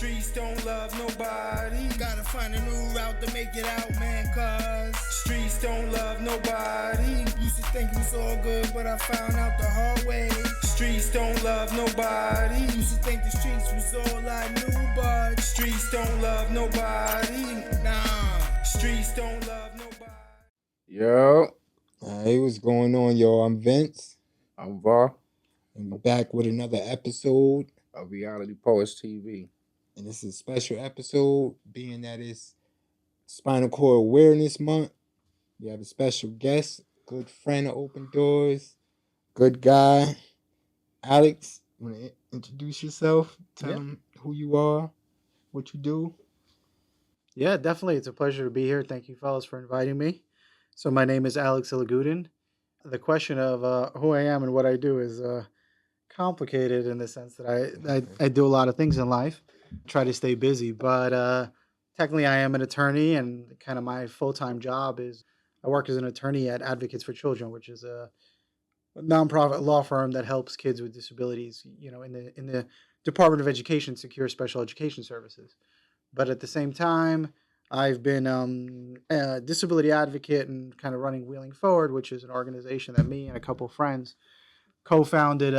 Streets don't love nobody. Gotta find a new route to make it out, man, cause streets don't love nobody. Used to think it was all good, but I found out the hard way. Streets don't love nobody. Used to think the streets was all I knew, but streets don't love nobody. Nah, streets don't love nobody. Yo, Hey, what's going on, y'all? I'm Vince, I'm Var and we're back with another episode. of Reality Poets TV. And this is a special episode, being that it's Spinal Cord Awareness Month. We have a special guest, good friend of Open Doors, good guy. Alex, you want to introduce yourself? Tell them who you are, what you do. Yeah, definitely. It's a pleasure to be here. Thank you, fellas, for inviting me. So my name is Elegudin. The question of who I am and what I do is complicated in the sense that I do a lot of things in life, try to stay busy. But technically, I am an attorney, and kind of my full-time job is I work as an attorney at Advocates for Children, which is a nonprofit law firm that helps kids with disabilities, in the Department of Education secure special education services. But at the same time, I've been a disability advocate and kind of running Wheeling Forward, which is an organization that me and a couple of friends co-founded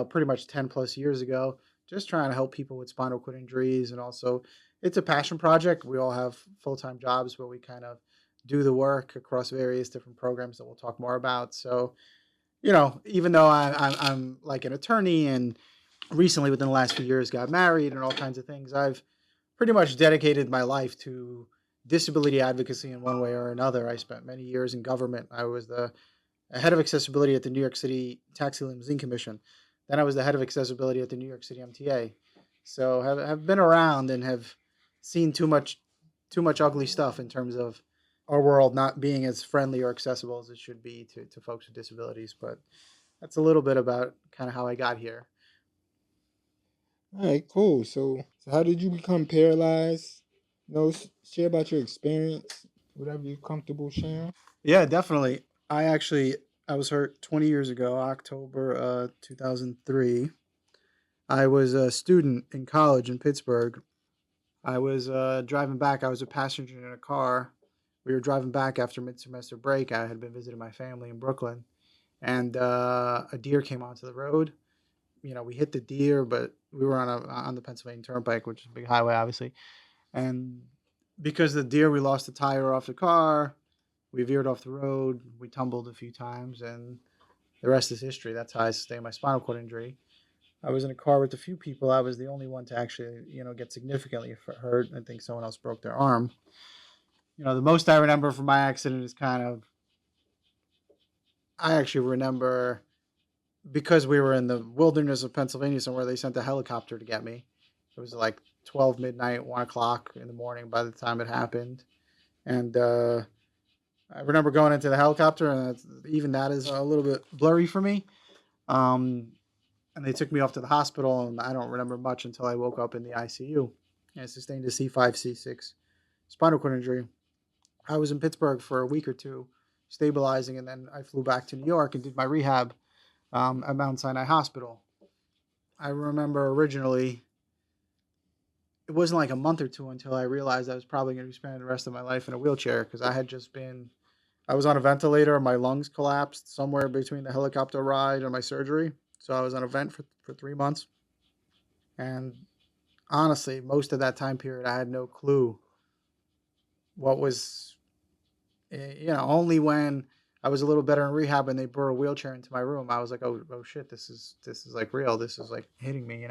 pretty much 10 plus years ago, just trying to help people with spinal cord injuries. And also, it's a passion project. We all have full-time jobs where we kind of do the work across various different programs that we'll talk more about. So, even though I'm like an attorney and recently within the last few years got married and all kinds of things, I've pretty much dedicated my life to disability advocacy in one way or another. I spent many years in government. I was the head of accessibility at the New York City Taxi Limousine Commission. Then I was the head of accessibility at the New York City MTA. So have been around and have seen too much ugly stuff in terms of our world not being as friendly or accessible as it should be to folks with disabilities. But that's a little bit about kind of how I got here. All right, cool. So how did you become paralyzed? Share about your experience, whatever you're comfortable sharing. Yeah, definitely. I was hurt 20 years ago, October 2003. I was a student in college in Pittsburgh. I was driving back. I was a passenger in a car. We were driving back after mid-semester break. I had been visiting my family in Brooklyn, and a deer came onto the road. We hit the deer, but we were on the Pennsylvania Turnpike, which is a big highway, obviously. And because of the deer, we lost the tire off the car. We veered off the road. We tumbled a few times, and the rest is history. That's how I sustained my spinal cord injury. I was in a car with a few people. I was the only one to actually, get significantly hurt. I think someone else broke their arm. The most I remember from my accident is I actually remember because we were in the wilderness of Pennsylvania somewhere, they sent a helicopter to get me. It was like 12 midnight, 1 o'clock in the morning by the time it happened. And I remember going into the helicopter, and even that is a little bit blurry for me. And they took me off to the hospital, and I don't remember much until I woke up in the ICU. I sustained a C5, C6 spinal cord injury. I was in Pittsburgh for a week or two, stabilizing, and then I flew back to New York and did my rehab at Mount Sinai Hospital. I remember originally, it wasn't like a month or two until I realized I was probably going to be spending the rest of my life in a wheelchair, because I was on a ventilator. My lungs collapsed somewhere between the helicopter ride and my surgery. So I was on a vent for 3 months. And honestly, most of that time period, I had no clue what was, only when I was a little better in rehab and they brought a wheelchair into my room, I was like, oh shit, this is like real. This is like hitting me,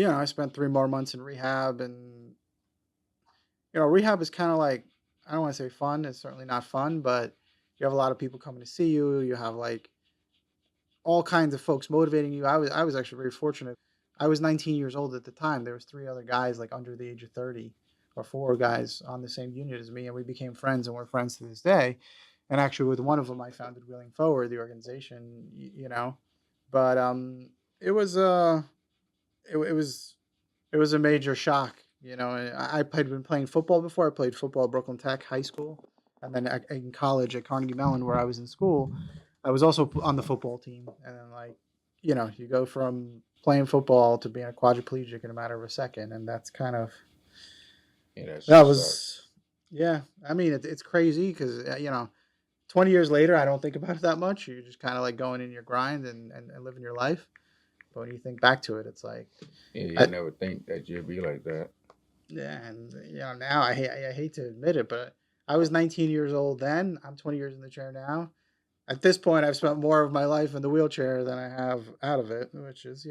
I spent 3 more months in rehab, and, rehab is kind of like, I don't want to say fun. It's certainly not fun, but you have a lot of people coming to see you. You have like all kinds of folks motivating you. I was actually very fortunate. I was 19 years old at the time. There was 3 other guys like under the age of 30, or 4 guys on the same unit as me, and we became friends, and we're friends to this day. And actually, with one of them, I founded Wheeling Forward, the organization. But it was a major shock. I had been playing football before. I played football at Brooklyn Tech High School, and then in college at Carnegie Mellon, where I was in school, I was also on the football team. And then you go from playing football to being a quadriplegic in a matter of a second, and that's kind of Yeah, that that shit sucks. was yeah. I mean, it's crazy because 20 years later, I don't think about it that much. You're just kind of like going in your grind and living your life. But when you think back to it, it's like, Yeah, you I, never think that you'd be like that. yeah, and now I hate to admit it, but I was 19 years old then. I'm 20 years in the chair now. At this point, I've spent more of my life in the wheelchair than I have out of it, which is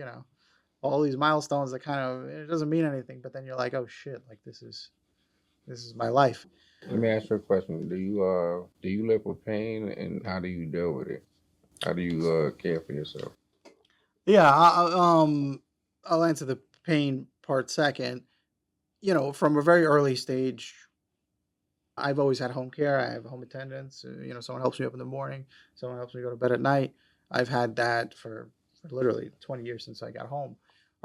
all these milestones that kind of it doesn't mean anything, but then you're like, oh shit, like this is my life. Let me ask you a question. Do you live with pain, and how do you deal with it? How do you care for yourself? Yeah, I'll answer the pain part second. From a very early stage, I've always had home care. I have home attendants. Someone helps me up in the morning. Someone helps me go to bed at night. I've had that for literally 20 years since I got home.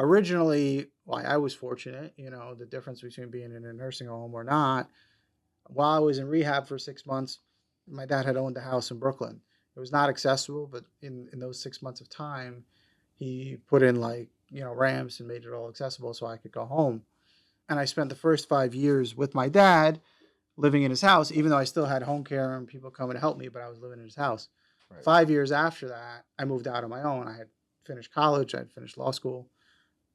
Originally, why I was fortunate, the difference between being in a nursing home or not. While I was in rehab for 6 months, my dad had owned a house in Brooklyn. It was not accessible, but in those 6 months of time, he put in like, ramps and made it all accessible so I could go home. And I spent the first 5 years with my dad living in his house, even though I still had home care and people coming to help me, but I was living in his house. Right. 5 years after that, I moved out on my own. I had finished college, I had finished law school.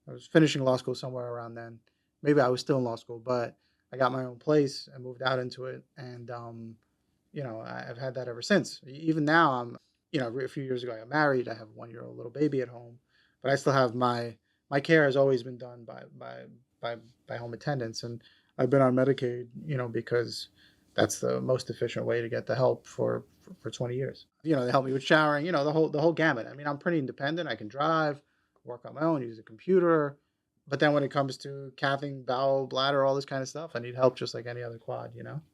I was finishing law school somewhere around then. Maybe I was still in law school, but I got my own place. I moved out into it, and I've had that ever since. Even now, a few years ago, I got married. I have a 1-year-old little baby at home, but I still have my care has always been done by home attendants, and I've been on Medicaid, because that's the most efficient way to get the help for 20 years. They help me with showering, the whole gamut. I mean, I'm pretty independent. I can drive, work on my own, use a computer. But then when it comes to cathing, bowel, bladder, all this kind of stuff, I need help just like any other quad.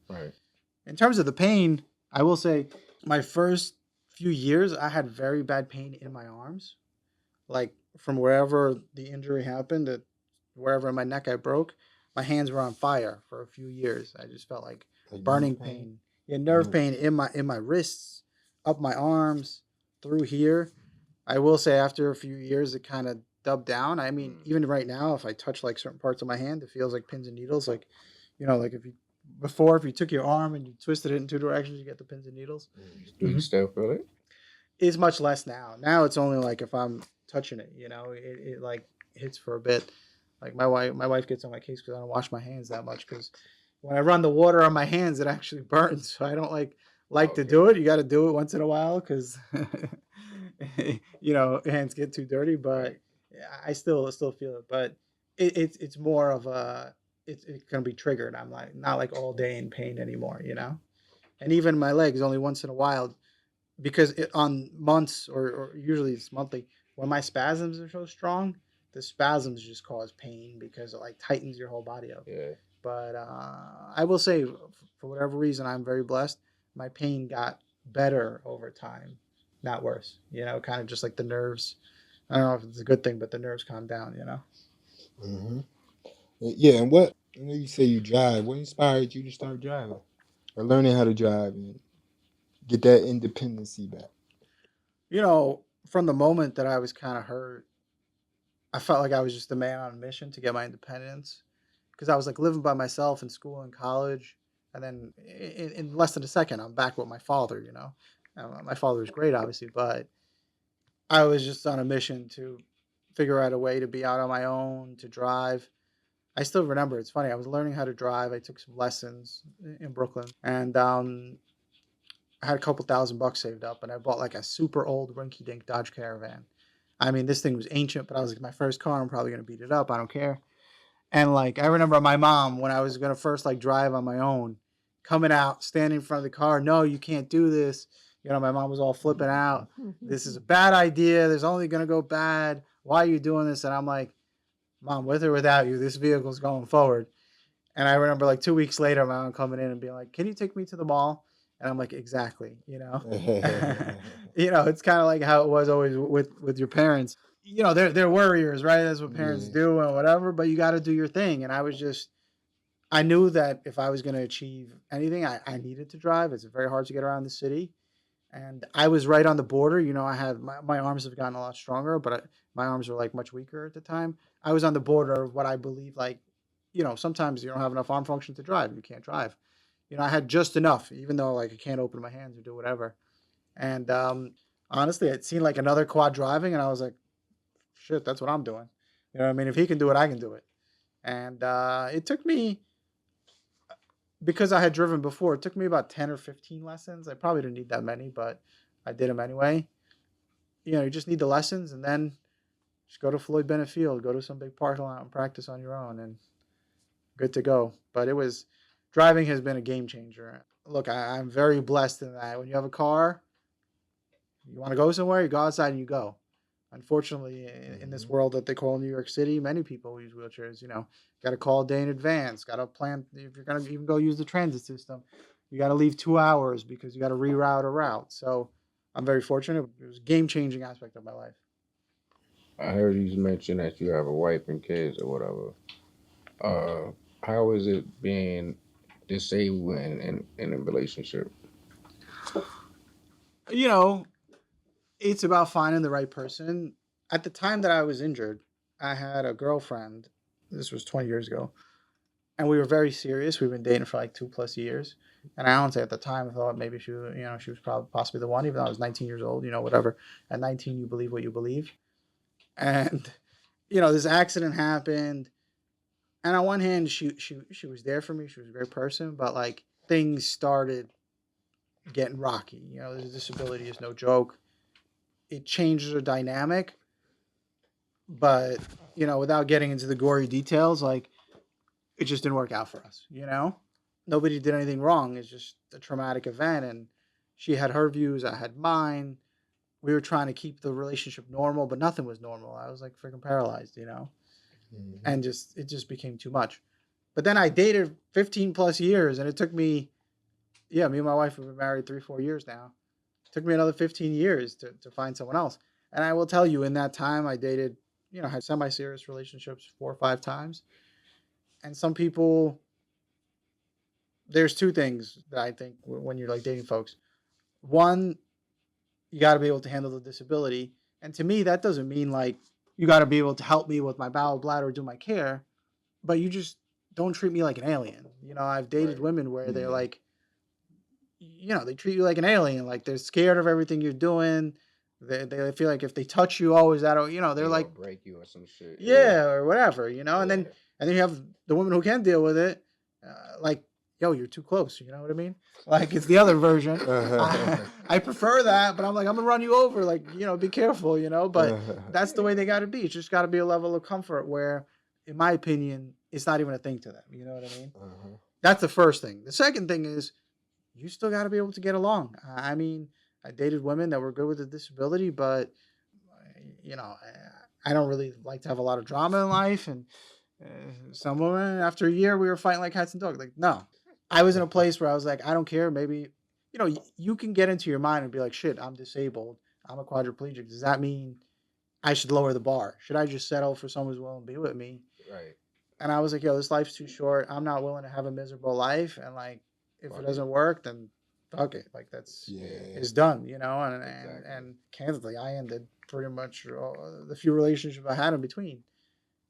Right. In terms of the pain, I will say my first few years, I had very bad pain in my arms. Like from wherever the injury happened, wherever in my neck I broke, my hands were on fire for a few years. I just felt like Like burning nerve pain. pain. Yeah, nerve Mm. pain in my wrists, up my arms, through here. I will say after a few years it kind of dubbed down. I mean, even right now, if I touch like certain parts of my hand, it feels like pins and needles. Like, like if you took your arm and you twisted it in two directions, you get the pins and needles. Do you still feel it? It's much less now. Now it's only like if I'm touching it, it like hits for a bit. Like my wife gets on my case because I don't wash my hands that much because when I run the water on my hands, it actually burns. So I don't like to Okay. do it. You got to do it once in a while because hands get too dirty. But Right. I still feel it. But it's more of a it's gonna be triggered. I'm like not like all day in pain anymore. And even my legs only once in a while because on months or usually it's monthly when my spasms are so strong, the spasms just cause pain because it like tightens your whole body up. Yeah. But I will say, for whatever reason, I'm very blessed. My pain got better over time, not worse. Kind of just like the nerves. I don't know if it's a good thing, but the nerves calm down. Mm-hmm. Yeah, and what I know you say you drive. What inspired you to start driving or learning how to drive and get that independency back? From the moment that I was kind of hurt, I felt like I was just a man on a mission to get my independence because I was like living by myself in school and college. And then in less than a second, I'm back with my father. My father was great, obviously, but I was just on a mission to figure out a way to be out on my own, to drive. I still remember, it's funny, I was learning how to drive. I took some lessons in Brooklyn and I had a couple $1,000 saved up and I bought like a super old rinky dink Dodge Caravan. I mean, this thing was ancient, but I was like, my first car, I'm probably going to beat it up. I don't care. And like, I remember my mom when I was going to first like drive on my own, coming out, standing in front of the car. No, you can't do this. My mom was all flipping out. This is a bad idea. There's only going to go bad. Why are you doing this? And I'm like, Mom, with or without you, this vehicle's going forward. And I remember like 2 weeks later, my mom coming in and being like, can you take me to the mall? And I'm like, exactly. It's kind of like how it was always with your parents. They're worriers, right? That's what parents Yeah. do and whatever, but you got to do your thing. And I knew that if I was going to achieve anything, I needed to drive. It's very hard to get around the city. And I was right on the border. You know, I had my arms have gotten a lot stronger, but my arms were like much weaker at the time. I was on the border of what I believe, like, you know, sometimes you don't have enough arm function to drive. You can't drive. You know, I had just enough, even though like I can't open my hands or do whatever. And honestly, it seemed like another quad driving, and I was like, shit, that's what I'm doing. You know what I mean? If he can do it, I can do it. And it took me, because I had driven before, it took me about 10 or 15 lessons. I probably didn't need that many, but I did them anyway. You know, you just need the lessons, and then just go to Floyd Bennett Field, go to some big parking lot and practice on your own, and good to go. But driving has been a game changer. Look, I'm very blessed in that when you have a car, you want to go somewhere, you go outside and you go. Unfortunately, in this world that they call New York City, many people use wheelchairs. You know, got to call a day in advance. Got to plan if you're gonna even go use the transit system. You got to leave 2 hours because you got to reroute a route. So I'm very fortunate. It was a game-changing aspect of my life. I heard you mention that you have a wife and kids or whatever. How is it being disabled in a relationship? You know, it's about finding the right person. At the time that I was injured, I had a girlfriend. This was 20 years ago. And we were very serious. We've been dating for like 2+ years. And I honestly, at the time, thought maybe she was probably possibly the one, even though I was 19 years old, you know, whatever. At 19, you believe what you believe. And, you know, this accident happened. And on one hand, she was there for me. She was a great person. But like things started getting rocky. You know, the disability is no joke. It changes the dynamic. But, you know, without getting into the gory details, like, it just didn't work out for us, you know? Nobody did anything wrong. It's just a traumatic event. And she had her views. I had mine. We were trying to keep the relationship normal, but nothing was normal. I was like freaking paralyzed, you know? Mm-hmm. And it just became too much. But then I dated 15+ years, and it took me, me and my wife have been married 3-4 years now. It took me another 15 years to find someone else. And I will tell you, in that time, I dated, you know, had semi-serious relationships 4 or 5 times. And some people, there's 2 things that I think when you're like dating folks. One, you got to be able to handle the disability. And to me, that doesn't mean like you got to be able to help me with my bowel bladder or do my care, but you just don't treat me like an alien. You know, I've dated women where they're like, you know, they treat you like an alien. Like they're scared of everything you're doing. They feel like if they touch you, always that, you know, they're like break you or some shit. Yeah, or whatever, you know. And then you have the women who can deal with it, like, yo, you're too close. You know what I mean? Like it's the other version. I prefer that, but I'm like, I'm gonna run you over. Like, you know, be careful, you know. But that's the way they got to be. It's just got to be a level of comfort where, in my opinion, it's not even a thing to them. You know what I mean? That's the first thing. The second thing is, you still got to be able to get along. I mean, I dated women that were good with a disability, but you know, I don't really like to have a lot of drama in life. And some women, after a year, we were fighting like cats and dogs. Like, no, I was in a place where I was like, I don't care. Maybe, you know, you can get into your mind and be like, shit, I'm disabled. I'm a quadriplegic. Does that mean I should lower the bar? Should I just settle for someone who's willing to be with me? Right. And I was like, yo, this life's too short. I'm not willing to have a miserable life. And like, if it doesn't work, then fuck it. Like it's done, you know? And candidly, I ended pretty much the few relationships I had in between.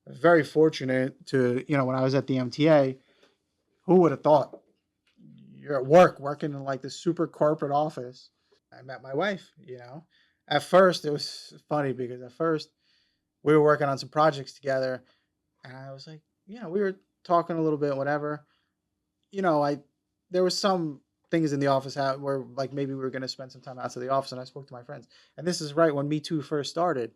I was very fortunate to, you know, when I was at the MTA, who would have thought? You're at work, working in like this super corporate office. I met my wife, you know. At first, it was funny because at first we were working on some projects together, and I was like, you know, we were talking a little bit, whatever. You know, there was some things in the office where like maybe we were going to spend some time outside the office, and I spoke to my friends. And this is right when Me Too first started.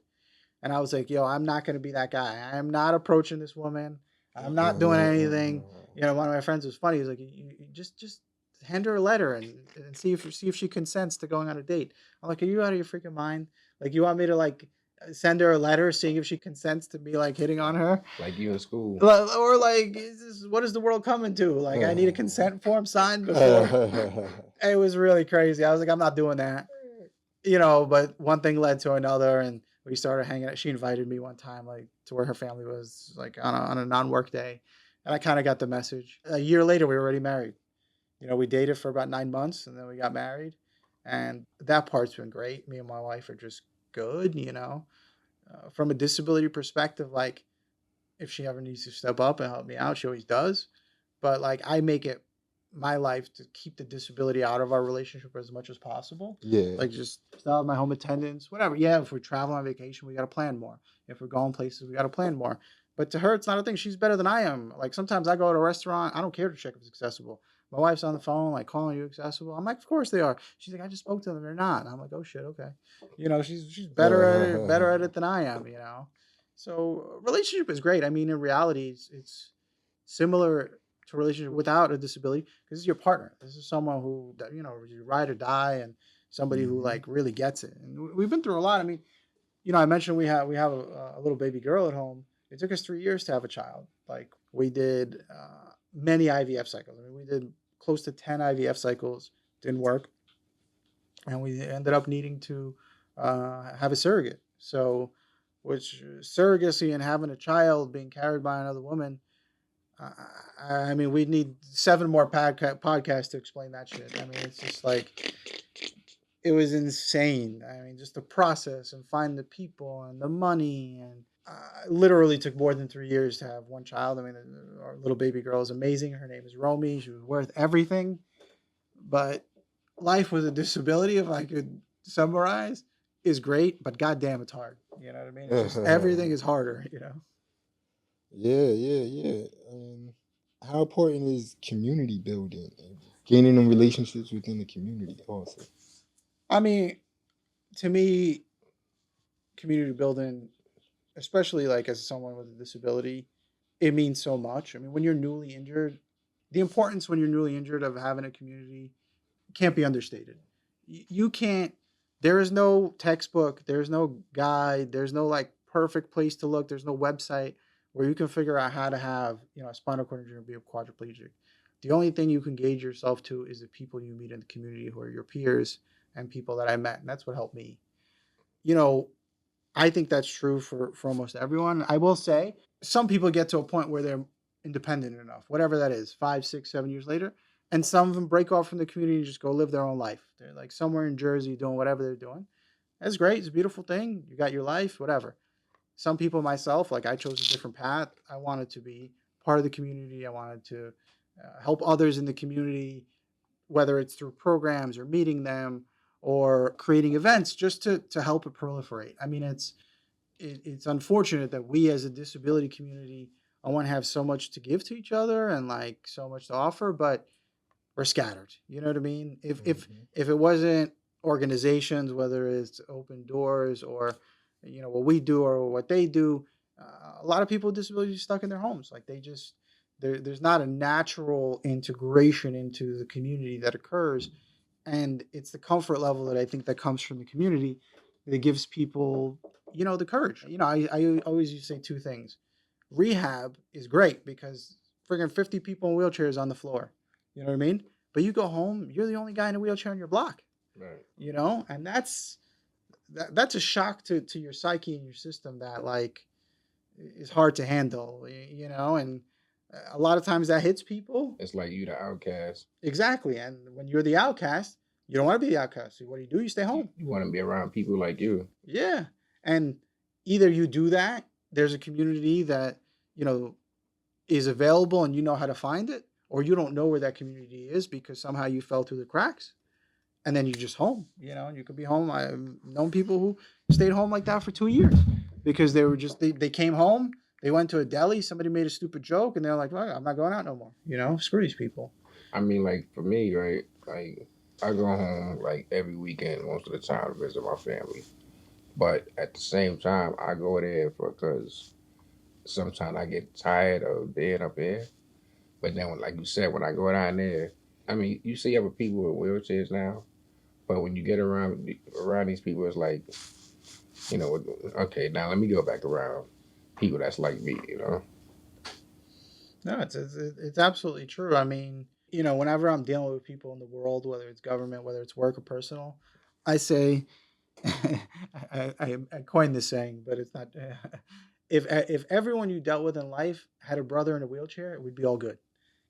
And I was like, yo, I'm not going to be that guy. I am not approaching this woman. I'm not doing anything. You know, one of my friends was funny. He was like, you just hand her a letter and see if she consents to going on a date. I'm like, are you out of your freaking mind? Like, you want me to like send her a letter seeing if she consents to me like hitting on her? Like you in school. Or like, what is the world coming to? Like, I need a consent form signed before. It was really crazy. I was like, I'm not doing that. You know, but one thing led to another, and we started hanging out. She invited me one time, like, to where her family was, like, on a non-work day. And I kind of got the message. A year later, we were already married. You know, we dated for about 9 months, and then we got married. And that part's been great. Me and my wife are just good, From a disability perspective, like if she ever needs to step up and help me out, she always does. But like I make it my life to keep the disability out of our relationship as much as possible. Yeah. Like just style my home attendance, whatever. Yeah, if we're traveling on vacation, we got to plan more. If we're going places, we got to plan more. But to her, it's not a thing. She's better than I am. Like sometimes I go to a restaurant, I don't care to check if it's accessible. My wife's on the phone, like calling you accessible. I'm like, of course they are. She's like, I just spoke to them. They're not. And I'm like, oh shit, okay. She's better at it than I am. So relationship is great. I mean, in reality, it's similar to a relationship without a disability because this is your partner. This is someone who you ride or die, and somebody who like really gets it. And we've been through a lot. I mean, I mentioned we have a little baby girl at home. It took us 3 years to have a child. Like we did many IVF cycles. I mean, we did close to 10 IVF cycles. Didn't work, and we ended up needing to have a surrogate. So, which surrogacy and having a child being carried by another woman. I mean, we'd need 7 more podcasts to explain that shit. I mean, it's just like, it was insane. I mean, just the process and find the people and the money. And literally took more than 3 years to have one child. I mean, our little baby girl is amazing. Her name is Romy. She was worth everything. But life with a disability, if I could summarize, is great, but goddamn, it's hard. You know what I mean? It's just, everything is harder, Yeah. How important is community building and gaining them relationships within the community also? I mean, to me, community building, especially like as someone with a disability, it means so much. I mean, when you're newly injured, the importance when you're newly injured of having a community can't be understated. You can't, there is no textbook, there's no guide, there's no like perfect place to look, there's no website where you can figure out how to have, a spinal cord injury and be a quadriplegic. The only thing you can gauge yourself to is the people you meet in the community who are your peers and people that I met. And that's what helped me. I think that's true for almost everyone. I will say some people get to a point where they're independent enough, whatever that is, 5, 6, 7 years later. And some of them break off from the community and just go live their own life. They're like somewhere in Jersey doing whatever they're doing. That's great. It's a beautiful thing. You got your life, whatever. Some people, myself, like I chose a different path. I wanted to be part of the community. I wanted to help others in the community, whether it's through programs or meeting them or creating events just to help it proliferate. I mean, it's unfortunate that we as a disability community, I want to have so much to give to each other and like so much to offer, but we're scattered. You know what I mean? If it wasn't organizations, whether it's Open Doors or what we do or what they do, a lot of people with disabilities are stuck in their homes. Like there's not a natural integration into the community that occurs, and it's the comfort level that I think that comes from the community that gives people the courage. I always used to say 2 things. Rehab is great because friggin' 50 people in wheelchairs on the floor. You know what I mean? But you go home, you're the only guy in a wheelchair on your block. Right. And that's a shock to your psyche and your system that like is hard to handle, and a lot of times that hits people. It's like you the outcast. Exactly. And when you're the outcast, you don't want to be the outcast. So what do? You stay home. You want to be around people like you. Yeah. And either you do that, there's a community that, is available and you know how to find it, or you don't know where that community is because somehow you fell through the cracks. And then you're just home, you could be home. I've known people who stayed home like that for 2 years because they were just, they came home, they went to a deli, somebody made a stupid joke and they're like, well, I'm not going out no more. Screw these people. I mean, like for me, right? Like I go home like every weekend most of the time to visit my family. But at the same time, I go there because sometimes I get tired of being up here. But then, like you said, when I go down there, I mean, you see other people with wheelchairs now, but when you get around these people, it's like, okay, now let me go back around people that's like me, No, it's absolutely true. I mean, whenever I'm dealing with people in the world, whether it's government, whether it's work or personal, I say, I coined this saying, but it's not. If everyone you dealt with in life had a brother in a wheelchair, it would be all good,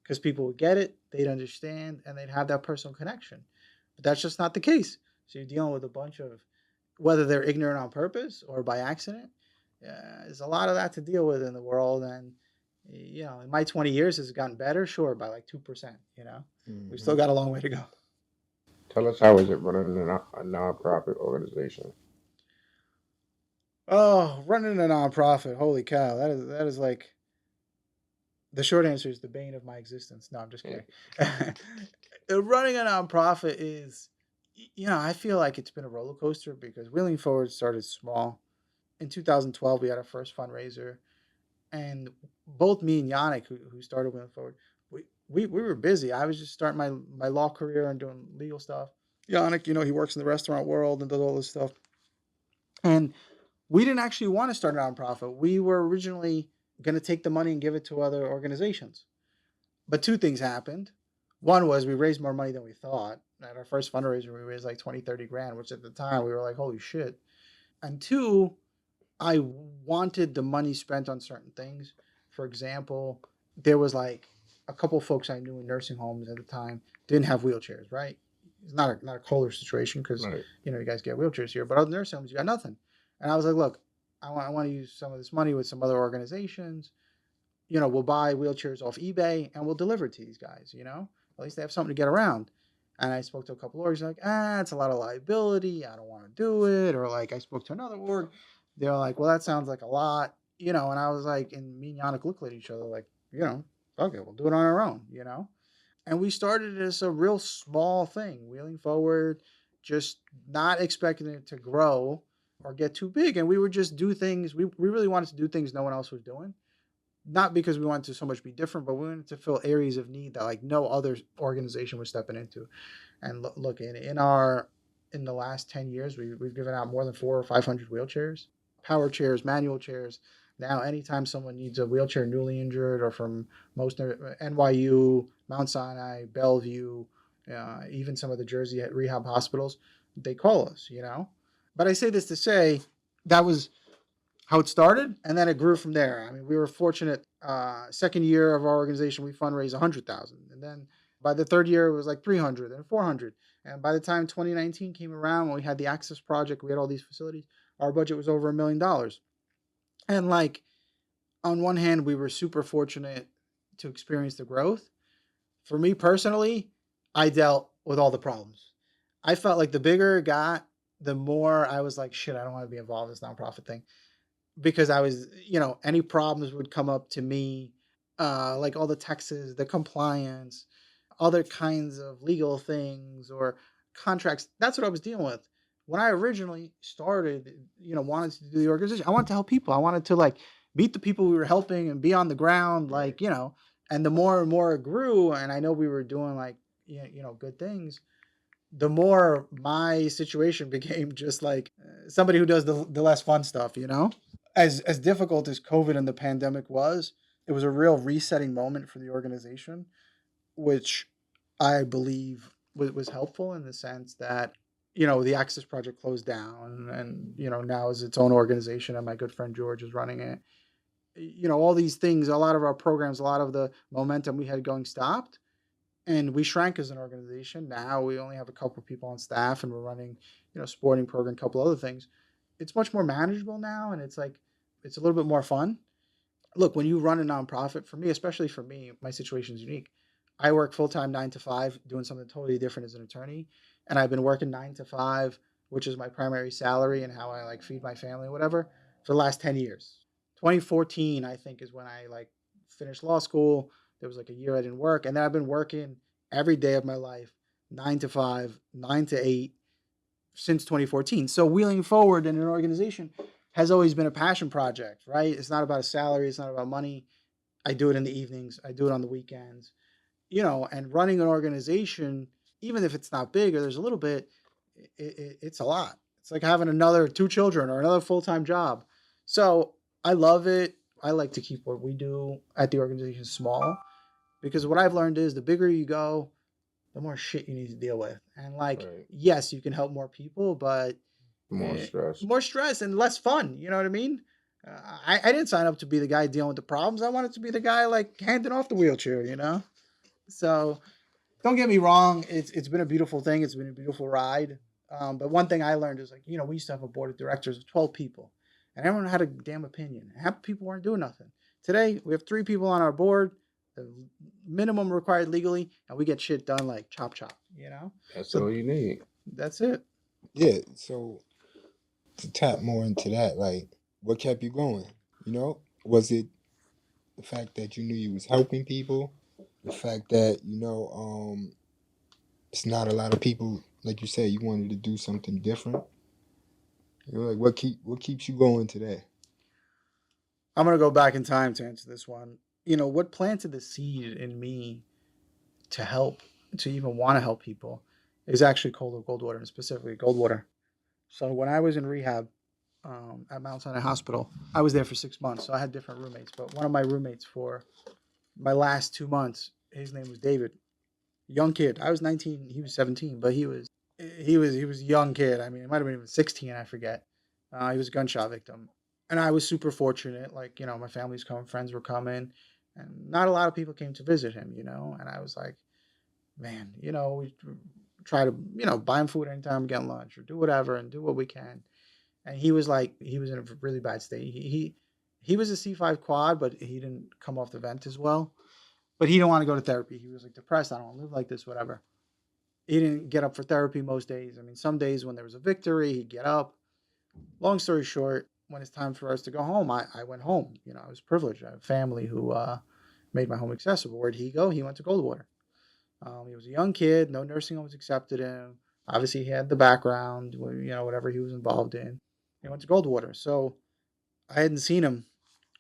because people would get it, they'd understand, and they'd have that personal connection. But that's just not the case. So you're dealing with a bunch of, whether they're ignorant on purpose or by accident. There's a lot of that to deal with in the world. And, in my 20 years, has it gotten better? Sure, by like 2%, We've still got a long way to go. Tell us, how is it running a nonprofit organization? Oh, running a nonprofit. Holy cow. That is like, the short answer is the bane of my existence. No, I'm just kidding. Running a nonprofit is, I feel like it's been a roller coaster because Wheeling Forward started small. In 2012, we had our first fundraiser, and both me and Yannick, who started Wheeling Forward, we were busy. I was just starting my law career and doing legal stuff. Yannick, he works in the restaurant world and does all this stuff. And we didn't actually want to start a nonprofit. We were originally going to take the money and give it to other organizations. But two things happened. One was we raised more money than we thought. At our first fundraiser, we raised like 20, 30 grand, which at the time we were like, holy shit. And two, I wanted the money spent on certain things. For example, there was like a couple of folks I knew in nursing homes at the time didn't have wheelchairs, right? It's not a Kohler situation because, Right. you guys get wheelchairs here, but other nursing homes, you got nothing. And I was like, look, I want to use some of this money with some other organizations. We'll buy wheelchairs off eBay and we'll deliver it to these guys, At least they have something to get around. And I spoke to a couple of orgs, like, it's a lot of liability. I don't want to do it. Or like I spoke to another org. They're like, well, that sounds like a lot, and I was like, and me and Yannick looked at each other like, okay, we'll do it on our own, And we started as a real small thing, Wheeling Forward, just not expecting it to grow or get too big. And we would just do things. We really wanted to do things no one else was doing. Not because we wanted to so much be different, but we wanted to fill areas of need that like no other organization was stepping into. And look, in the last 10 years, we've given out more than 400 or 500 wheelchairs, power chairs, manual chairs. Now, anytime someone needs a wheelchair newly injured or from most NYU, Mount Sinai, Bellevue, even some of the Jersey rehab hospitals, they call us, But I say this to say that was how it started, and then it grew from there. I mean, we were fortunate. Second year of our organization, we fundraised 100,000, and then by the third year, it was like 300 and 400. And by the time 2019 came around, when we had the Access Project, we had all these facilities. Our budget was over $1 million. And like, on one hand, we were super fortunate to experience the growth. For me personally, I dealt with all the problems. I felt like the bigger it got, the more I was like, shit, I don't want to be involved in this nonprofit thing. Because I was, any problems would come up to me, like all the taxes, the compliance, other kinds of legal things or contracts. That's what I was dealing with. When I originally started, wanted to do the organization, I wanted to help people. I wanted to like meet the people we were helping and be on the ground, like, and the more and more it grew, and I know we were doing like, good things, the more my situation became just like somebody who does the less fun stuff, As difficult as COVID and the pandemic was, it was a real resetting moment for the organization, which I believe was helpful in the sense that, the Access Project closed down and, now is its own organization and my good friend George is running it. All these things, a lot of our programs, a lot of the momentum we had going stopped and we shrank as an organization. Now we only have a couple of people on staff and we're running, sporting program, a couple other things. It's much more manageable now and it's like, it's a little bit more fun. Look, when you run a nonprofit, for me, especially for me, my situation is unique. I work full-time 9 to 5, doing something totally different as an attorney. And I've been working 9 to 5, which is my primary salary and how I like feed my family, whatever, for the last 10 years. 2014, I think, is when I like finished law school. There was like a year I didn't work. And then I've been working every day of my life, 9 to 5, 9 to 8, since 2014. So Wheeling Forward in an organization has always been a passion project, right? It's not about a salary. It's not about money. I do it in the evenings. I do it on the weekends, and running an organization, even if it's not big or there's a little bit, it's a lot. It's like having another 2 children or another full-time job. So I love it. I like to keep what we do at the organization small because what I've learned is the bigger you go, the more shit you need to deal with. And like, Right. yes, you can help more people, but more stress and less fun. You know what I mean? I didn't sign up to be the guy dealing with the problems. I wanted to be the guy like handing off the wheelchair, So don't get me wrong. It's been a beautiful thing. It's been a beautiful ride. But one thing I learned is like, we used to have a board of directors of 12 people, and everyone had a damn opinion. Half the people weren't doing nothing. Today, we have 3 people on our board, the minimum required legally, and we get shit done like chop chop, That's So all you need. that's it. Yeah. So to tap more into that, like, what kept you going? Was it the fact that you knew you was helping people, the fact that it's not a lot of people, like you said, you wanted to do something different. Like what keeps you going today? I'm gonna go back in time to answer this one. What planted the seed in me to help, to even want to help people, is actually Goldwater, and specifically Goldwater. So when I was in rehab at Mount Sinai Hospital, I was there for 6 months. So I had different roommates, but one of my roommates for my last 2 months, his name was David. Young kid. I was 19, he was 17, but he was a young kid. I mean, it might have been even 16, I forget. He was a gunshot victim. And I was super fortunate. Like, my family's coming, friends were coming, and not a lot of people came to visit him, and I was like, man, we try to, buy him food anytime we get lunch or do whatever and do what we can. And he was in a really bad state. He was a C5 quad, but he didn't come off the vent as well. But he didn't want to go to therapy. He was like depressed. I don't want to live like this, whatever. He didn't get up for therapy most days. I mean, some days when there was a victory, he'd get up. Long story short, when it's time for us to go home, I went home. I was privileged. I have family who made my home accessible. Where'd he go? He went to Goldwater. He was a young kid. No nursing homes accepted him. Obviously, he had the background, whatever he was involved in. He went to Goldwater. So I hadn't seen him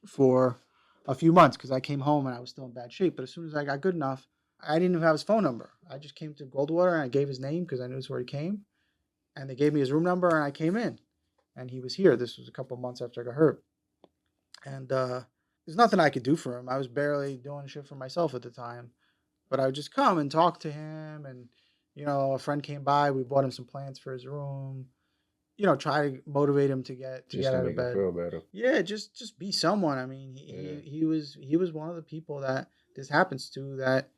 for a few months because I came home and I was still in bad shape. But as soon as I got good enough, I didn't even have his phone number. I just came to Goldwater and I gave his name because I knew it's where he came. And they gave me his room number and I came in. And he was here. This was a couple months after I got hurt. And there's nothing I could do for him. I was barely doing shit for myself at the time. But I would just come and talk to him. And, a friend came by. We bought him some plants for his room. Try to motivate him to get out of bed. Feel better. Yeah, just be someone. I mean, he was one of the people that this happens to that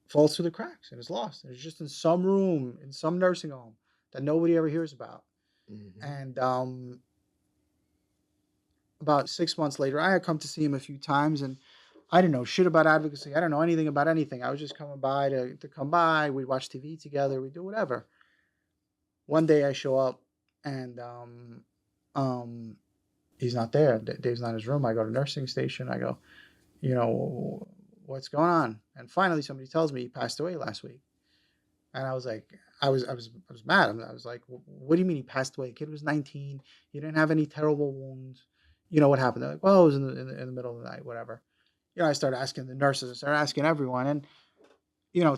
falls through the cracks and is lost. And it's just in some room, in some nursing home that nobody ever hears about. Mm-hmm. And about 6 months later, I had come to see him a few times, and I didn't know shit about advocacy. I don't know anything about anything. I was just coming by to come by. We'd watch TV together. We'd do whatever. One day I show up, and he's not there. Dave's not in his room. I go to nursing station. I go, what's going on? And finally, somebody tells me he passed away last week. And I was like, I was mad. I was like, what do you mean he passed away? The kid was 19. He didn't have any terrible wounds. What happened? They're like, well, it was in the middle of the night, whatever. I started asking the nurses. I started asking everyone. And,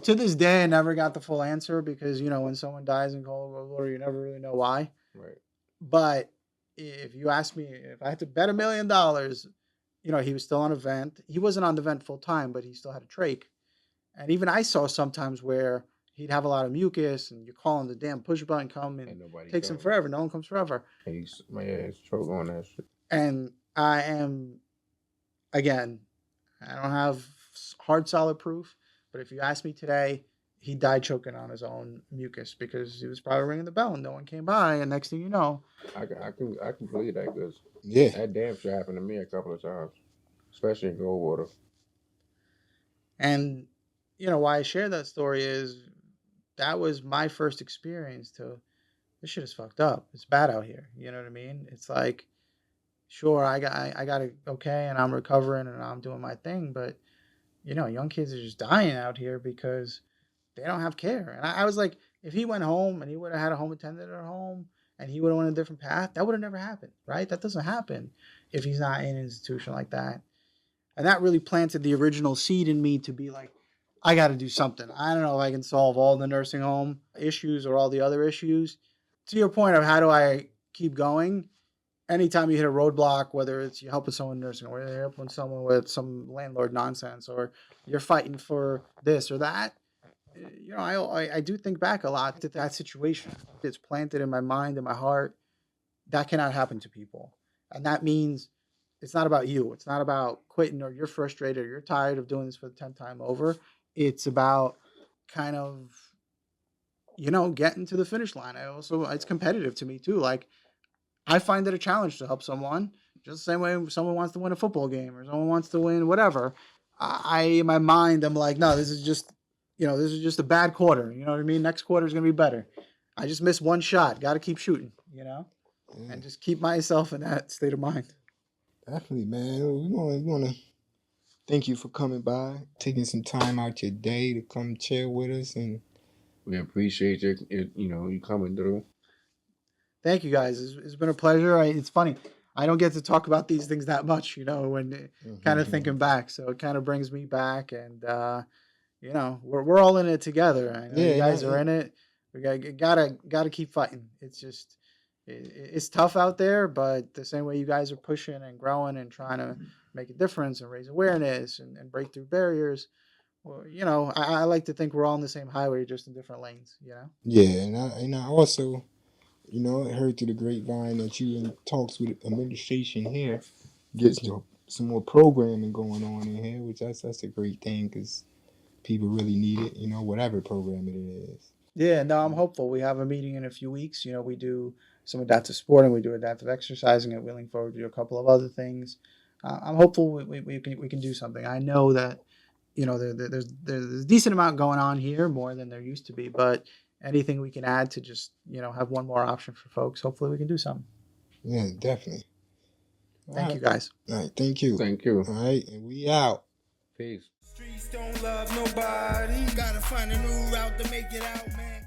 to this day, I never got the full answer because, when someone dies in cold water, you never really know why. Right. But if you ask me, if I had to bet $1 million, he was still on a vent. He wasn't on the vent full time, but he still had a trach. And even I saw sometimes where he'd have a lot of mucus and you're calling the damn push button come and it takes him forever. No one comes forever. He's choke on that shit. And I am, again, I don't have hard solid proof, but if you ask me today, he died choking on his own mucus because he was probably ringing the bell and no one came by. And next thing you know, I can believe that because Yeah. that damn shit happened to me a couple of times, especially in Goldwater. And why I share that story is that was my first experience to this shit is fucked up. It's bad out here. You know what I mean? It's like, sure, I got it okay, and I'm recovering and I'm doing my thing, but young kids are just dying out here because they don't have care. And I was like, if he went home and he would have had a home attendant at home and he would have went a different path, that would have never happened, right? That doesn't happen if he's not in an institution like that. And that really planted the original seed in me to be like, I got to do something. I don't know if I can solve all the nursing home issues or all the other issues. To your point of how do I keep going, anytime you hit a roadblock, whether it's you're helping someone in nursing or you're helping someone with some landlord nonsense or you're fighting for this or that, I do think back a lot to that situation. It's planted in my mind and my heart. That cannot happen to people. And that means it's not about you. It's not about quitting or you're frustrated or you're tired of doing this for the 10th time over. It's about kind of getting to the finish line. It's competitive to me too. Like, I find it a challenge to help someone, just the same way someone wants to win a football game or someone wants to win whatever. In my mind, I'm like, no, this is just a bad quarter. You know what I mean? Next quarter is gonna be better. I just missed one shot. Got to keep shooting, and just keep myself in that state of mind. Definitely, man. We wanna thank you for coming by, taking some time out your day to come chill with us, and We appreciate you coming through. Thank you guys. It's been a pleasure. It's funny. I don't get to talk about these things that much, when kind of thinking back. So it kind of brings me back, and we're all in it together. I know you guys are in it. We gotta keep fighting. It's just it's tough out there, but the same way you guys are pushing and growing and trying to make a difference and raise awareness and break through barriers. Well, I like to think we're all on the same highway, just in different lanes. Yeah, and I also, I heard through the grapevine that you in talks with administration here, get some more programming going on in here, which that's a great thing because people really need it. Whatever program it is. Yeah, no, I'm hopeful. We have a meeting in a few weeks. We do some adaptive sporting, we do adaptive exercising at Wheeling Forward, we do a couple of other things. I'm hopeful we can do something. I know that there's a decent amount going on here, more than there used to be, but anything we can add to just have one more option for folks, hopefully we can do something. Yeah, definitely. Thank you guys. All right, thank you. Thank you. All right, and we out. Peace. Streets don't love nobody. Gotta find a new route to make it out, man.